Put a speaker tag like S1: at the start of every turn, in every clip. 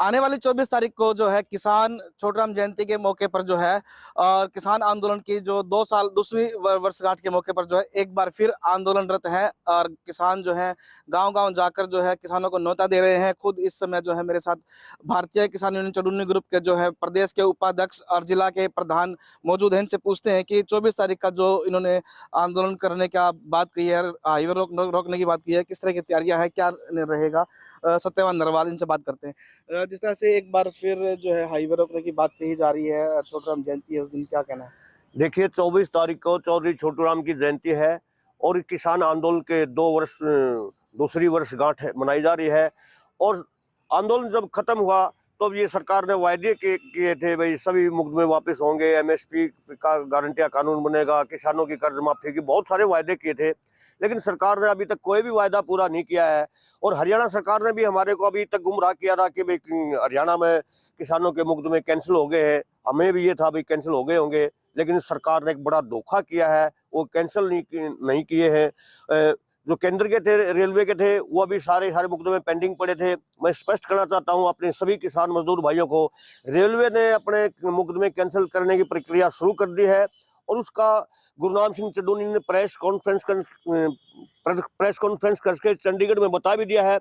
S1: आने वाली 24 तारीख को जो है किसान छोटूराम जयंती के मौके पर जो है और किसान आंदोलन की जो 2 साल दूसरी वर्षगांठ के मौके पर जो है एक बार फिर आंदोलनरत है और किसान जो है गांव-गांव जाकर जो है किसानों को न्योता दे रहे हैं। खुद इस समय जो है मेरे साथ भारतीय किसान यूनियन चुडुन्नी ग्रुप के जो है प्रदेश के उपाध्यक्ष और जिला के प्रधान मौजूद हैं। इनसे पूछते हैं कि 24 तारीख का जो इन्होंने आंदोलन करने का बात की है, हाईवे रोकने की बात की है, किस तरह की तैयारियां हैं, क्या रहेगा? सत्यवान नरवाल इनसे बात करते हैं। जिस तरह से एक बार फिर जो है हाईवे रोकने की बात कही जा रही है, छोटूराम जयंती है उस दिन, क्या कहना है?
S2: देखिए 24 तारीख को चौधरी छोटूराम की जयंती है और किसान आंदोलन के 2 वर्ष दूसरी वर्षगांठ मनाई जा रही है। और आंदोलन जब खत्म हुआ तो ये सरकार ने वायदे किए थे, भाई सभी मुकदमे वापस होंगे, एमएसपी का गारंटिया कानून बनेगा, किसानों की कर्ज माफी की बहुत सारे वायदे किए थे। लेकिन सरकार ने अभी तक कोई भी वायदा पूरा नहीं किया है। और हरियाणा सरकार ने भी हमारे को अभी तक गुमराह किया था कि भाई हरियाणा में किसानों के मुकदमे कैंसिल हो गए हैं। हमें भी ये था भाई कैंसिल हो गए होंगे, लेकिन सरकार ने एक बड़ा धोखा किया है, वो कैंसिल नहीं किए हैं। जो केंद्र के थे, रेलवे के थे, वो अभी सारे मुकदमे पेंडिंग पड़े थे। मैं स्पष्ट करना चाहता हूं अपने सभी किसान मजदूर भाइयों को, रेलवे ने अपने मुकदमे कैंसिल करने की प्रक्रिया शुरू कर दी है। और उसका गुरनाम सिंह चुडुन्नी ने प्रेस कॉन्फ्रेंस करके चंडीगढ़ में बता भी दिया है।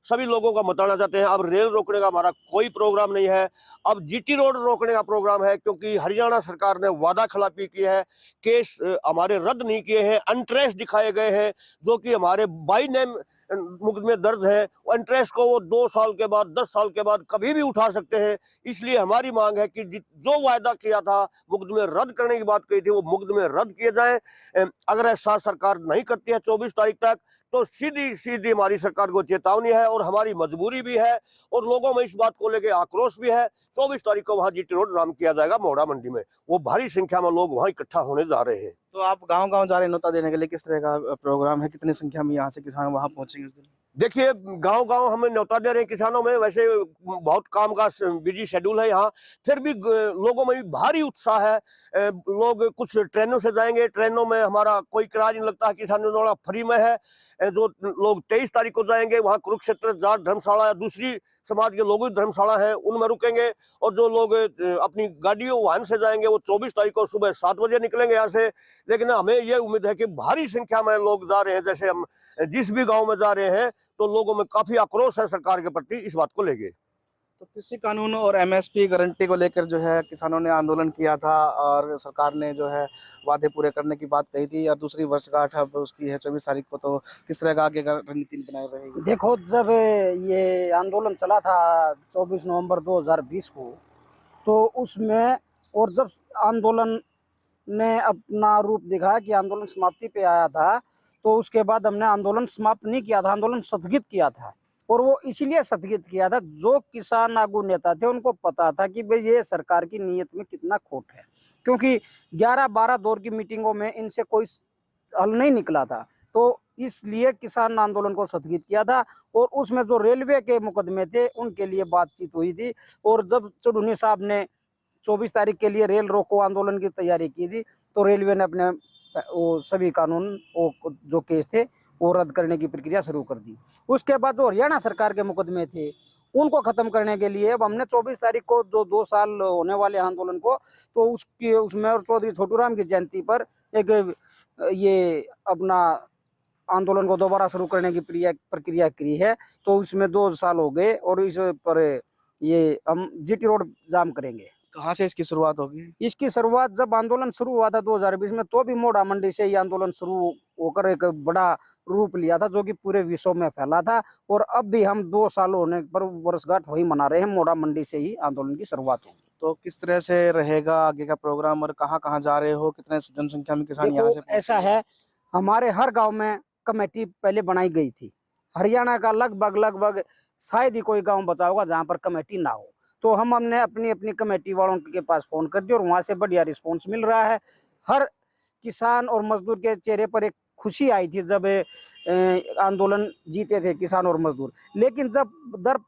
S2: सभी लोगों का बताना चाहते हैं, अब रेल रोकने का हमारा कोई प्रोग्राम नहीं है, अब जीटी रोड रोकने का प्रोग्राम है। क्योंकि हरियाणा सरकार ने वादा खिलाफी की है, केस हमारे रद्द नहीं किए हैं, अनट्रेस दिखाए गए हैं, जो कि हमारे बाई नेम मुकदमे दर्ज है। इंटरेस्ट को वो 2 साल के बाद 10 साल के बाद कभी भी उठा सकते हैं। इसलिए हमारी मांग है कि जो वायदा किया था, मुकदमे रद्द करने की बात कही थी, वो मुकदमे रद्द किए जाएं। अगर ऐसा सरकार नहीं करती है 24 तारीख तक, तो सीधी सीधी हमारी सरकार को चेतावनी है और हमारी मजबूरी भी है और लोगों में इस बात को लेकर आक्रोश भी है। 24 तारीख को वहां जीटी रोड जाम किया जाएगा मोड़ा मंडी में, वो भारी संख्या में लोग वहां इकट्ठा होने जा रहे हैं।
S1: तो आप गांव-गांव जा रहे हैं न्योता देने के लिए, किस तरह का प्रोग्राम है? कितनी संख्या में यहाँ से किसान वहां पहुंचेंगे उस दिन?
S2: देखिए गांव-गांव हमें न्योता दे रहे हैं किसानों में, वैसे बहुत काम का बिजी शेड्यूल है यहाँ, फिर भी लोगों में भी भारी उत्साह है। लोग कुछ ट्रेनों से जाएंगे, ट्रेनों में हमारा कोई किराया नहीं लगता, किसान फ्री में है। जो लोग 23 तारीख को जाएंगे वहाँ कुरुक्षेत्र जाट धर्मशाला या दूसरी समाज के लोगों की धर्मशाला है, उनमें रुकेंगे। और जो लोग अपनी गाड़ियों वाहन से जाएंगे वो 24 तारीख को सुबह 7 बजे निकलेंगे यहाँ से। लेकिन हमें ये उम्मीद है कि भारी संख्या में लोग जा रहे हैं। जैसे हम जिस भी गांव में जा रहे हैं तो लोगों में काफी आक्रोश है सरकार के प्रति इस बात को लेके।
S1: तो कृषि कानून और एमएसपी गारंटी को लेकर जो है किसानों ने आंदोलन किया था और सरकार ने जो है वादे पूरे करने की बात कही थी, और दूसरी वर्षगांठ अब उसकी है 24 तारीख को। तो किस तरह का आगे का रणनीति बनाए रहेगी?
S3: देखो, जब ये आंदोलन चला था 24 नवंबर 2020 को, तो उसमें और जब आंदोलन ने अपना रूप दिखाया कि आंदोलन समाप्ति पे आया था, तो उसके बाद हमने आंदोलन समाप्त नहीं किया था, आंदोलन स्थगित किया था। और वो इसीलिए स्थगित किया था, जो किसान आगू नेता थे उनको पता था कि भाई ये सरकार की नीयत में कितना खोट है, क्योंकि 11-12 दौर की मीटिंगों में इनसे कोई हल नहीं निकला था। तो इसलिए किसान आंदोलन को स्थगित किया था। और उसमें जो रेलवे के मुकदमे थे उनके लिए बातचीत हुई थी। और जब चुडुन्नी साहब ने 24 तारीख के लिए रेल रोको आंदोलन की तैयारी की थी, तो रेलवे ने अपने वो सभी कानून वो जो केस थे वो रद्द करने की प्रक्रिया शुरू कर दी। उसके बाद जो हरियाणा सरकार के मुकदमे थे उनको खत्म करने के लिए अब हमने 24 तारीख को जो 2 साल होने वाले आंदोलन को, तो उसमें और चौधरी छोटूराम की जयंती पर एक ये अपना आंदोलन को दोबारा शुरू करने की प्रक्रिया की है। तो उसमें 2 साल हो गए और इस पर ये हम जीटी रोड जाम करेंगे।
S1: कहाँ से इसकी शुरुआत होगी?
S3: इसकी शुरुआत जब आंदोलन शुरू हुआ था 2020 में, तो भी मोड़ा मंडी से ये आंदोलन शुरू होकर एक बड़ा रूप लिया था, जो कि पूरे विश्व में फैला था। और अब भी हम 2 साल होने पर वर्षगांठ वही मना रहे हैं, मोड़ा मंडी से ही आंदोलन की शुरुआत होगी।
S1: तो किस तरह से रहेगा आगे का प्रोग्राम और कहाँ-कहाँ जा रहे हो? कितने जनसंख्या में किसान यहाँ से?
S3: ऐसा है, हमारे हर गाँव में कमेटी पहले बनाई गई थी। हरियाणा का लगभग शायद ही कोई गाँव बचा होगा जहाँ पर कमेटी ना हो। तो हमने अपनी कमेटी वालों के पास फोन कर दिया और वहां से बढ़िया रिस्पांस मिल रहा है। हर किसान और मजदूर के चेहरे पर एक खुशी आई थी जब आंदोलन जीते थे किसान और मजदूर। लेकिन जब दर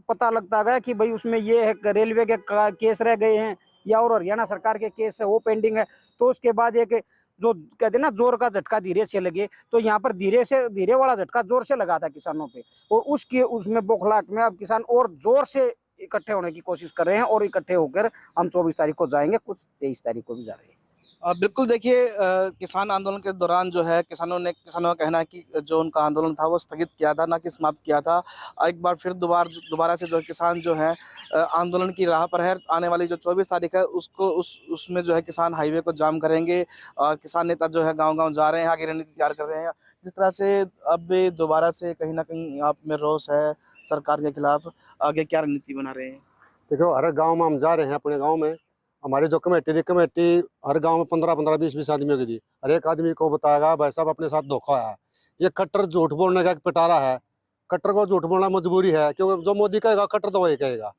S3: पता लगता गया कि भाई उसमें ये है रेलवे के केस रह गए हैं या और हरियाणा सरकार के केस है वो पेंडिंग है, तो उसके बाद एक जो कहते हैं ना जोर का झटका धीरे से लगे, तो यहाँ पर धीरे वाला झटका जोर से लगा था किसानों पे। और उसमें बौखलाहट में अब किसान और जोर से इकट्ठे होने की कोशिश कर रहे हैं और इकट्ठे होकर हम 24 तारीख को जाएंगे, कुछ 23 तारीख को भी जा रहे हैं।
S1: बिल्कुल देखिए, किसान आंदोलन के दौरान जो है किसानों का कहना है कि जो उनका आंदोलन था वो स्थगित किया था, ना कि समाप्त किया था। एक बार फिर दोबारा से जो है किसान जो है आंदोलन की राह पर है। आने वाली जो 24 तारीख है उसमें जो है किसान हाईवे को जाम करेंगे और किसान नेता जो है गाँव-गाँव जा रहे हैं, आगे रणनीति तैयार कर रहे हैं। जिस तरह से अब भी दोबारा से कहीं न कहीं आप में रोष है सरकार के खिलाफ, आगे क्या रणनीति बना रहे हैं?
S4: देखो, हर गांव में हम जा रहे हैं। अपने गांव में हमारी जो कमेटी थी, कमेटी हर गांव में 15-15, 20-20 आदमियों की थी। हर एक आदमी को बताएगा भाई साहब अपने साथ धोखा है, ये कट्टर झूठ बोलने का एक पिटारा है। कट्टर को झूठ बोलना मजबूरी है, क्योंकि जो मोदी कहेगा कट्टर तो वही कहेगा।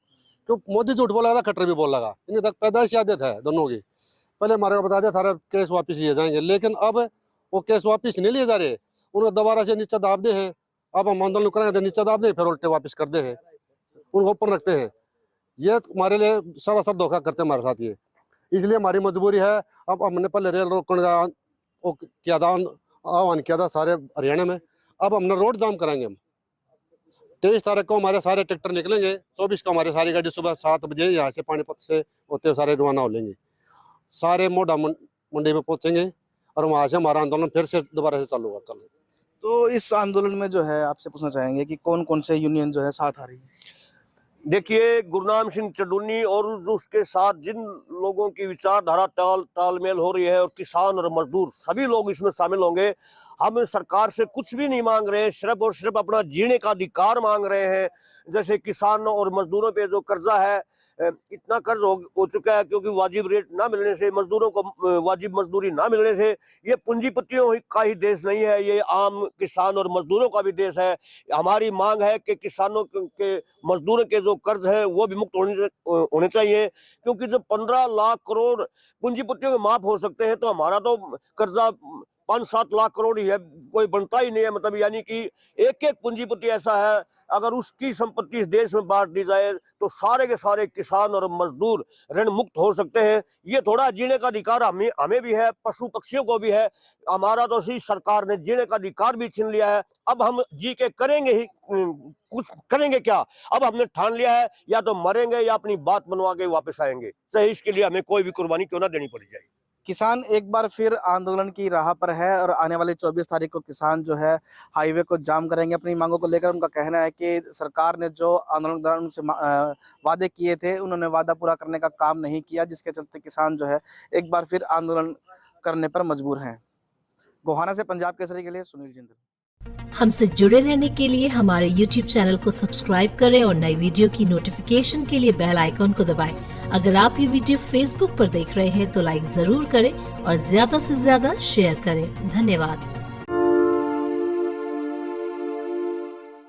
S4: क्यों मोदी झूठ बोलेगा कट्टर भी बोलेगा। इन्हें तक पैदाइशी आदत है दोनों की। पहले हमारे को बता दिया सारे केस वापस लिए जाएंगे, लेकिन अब वो केस वापस नहीं लिए जा रहे। उन्हें दोबारा से नीचे दाब दे हैं। अब हम आंदोलन करेंगे तो नीचे दाब दे, फिर उल्टे वापस कर दे हैं, उनको ऊपर रखते हैं। ये हमारे लिए सरासर धोखा करते हैं हमारे साथ ये। इसलिए हमारी मजबूरी है। अब हमने पहले रेल रोकने का वो किया था, आह्वान किया था सारे हरियाणा में। अब हमने रोड जाम कराएंगे हम। 23 तारीख को हमारे सारे ट्रैक्टर निकलेंगे, 24 को हमारी सारी गाड़ी सुबह 7 बजे यहाँ से पानीपत से होते हुए सारे रवाना हो लेंगे। सारे मोढ़ा मंडी में पहुंचेंगे और वहाँ से हमारा आंदोलन फिर से दोबारा से चालू होगा कल।
S1: तो इस आंदोलन में जो है आपसे पूछना चाहेंगे कि कौन-कौन से यूनियन जो है साथ आ रही है?
S2: देखिए, गुरनाम सिंह चडूनी और उसके साथ जिन लोगों की विचारधारा तालमेल हो रही है और किसान और मजदूर सभी लोग इसमें शामिल होंगे। हम सरकार से कुछ भी नहीं मांग रहे हैं, सिर्फ और सिर्फ अपना जीने का अधिकार मांग रहे हैं। जैसे किसानों और मजदूरों पे जो कर्जा है, इतना कर्ज हो चुका है क्योंकि वाजिब रेट ना मिलने से, मजदूरों को वाजिब मजदूरी ना मिलने से। ये पूंजीपतियों का ही देश नहीं है, ये आम किसान और मजदूरों का भी देश है। हमारी मांग है कि किसानों के मजदूरों के जो कर्ज है वो भी मुक्त होने चाहिए, क्योंकि जब 15 लाख करोड़ पूंजीपतियों के माफ हो सकते हैं तो हमारा तो कर्जा 5-7 लाख करोड़ ही है, कोई बनता ही नहीं है। मतलब यानी कि एक पूंजीपति ऐसा है, अगर उसकी संपत्ति इस देश में बांट दी जाए तो सारे के सारे किसान और मजदूर ऋण मुक्त हो सकते हैं। ये थोड़ा जीने का अधिकार हमें भी है, पशु पक्षियों को भी है। हमारा तो इसी सरकार ने जीने का अधिकार भी छीन लिया है। अब हम जी के करेंगे ही, कुछ करेंगे क्या? अब हमने ठान लिया है, या तो मरेंगे या अपनी बात मनवा के वापस आएंगे, चाहे इसके लिए हमें कोई भी कुर्बानी क्यों ना देनी पड़ जाए।
S1: किसान एक बार फिर आंदोलन की राह पर है और आने वाली 24 तारीख को किसान जो है हाईवे को जाम करेंगे अपनी मांगों को लेकर। उनका कहना है कि सरकार ने जो आंदोलन के दौरान उनसे वादे किए थे, उन्होंने वादा पूरा करने का काम नहीं किया, जिसके चलते किसान जो है एक बार फिर आंदोलन करने पर मजबूर हैं। गोहाना से पंजाब केसरी के लिए सुनील जिंदल।
S5: हमसे जुड़े रहने के लिए हमारे YouTube चैनल को सब्सक्राइब करें और नई वीडियो की नोटिफिकेशन के लिए बेल आइकॉन को दबाएं। अगर आप ये वीडियो Facebook पर देख रहे हैं तो लाइक जरूर करें और ज्यादा से ज्यादा शेयर करें। धन्यवाद।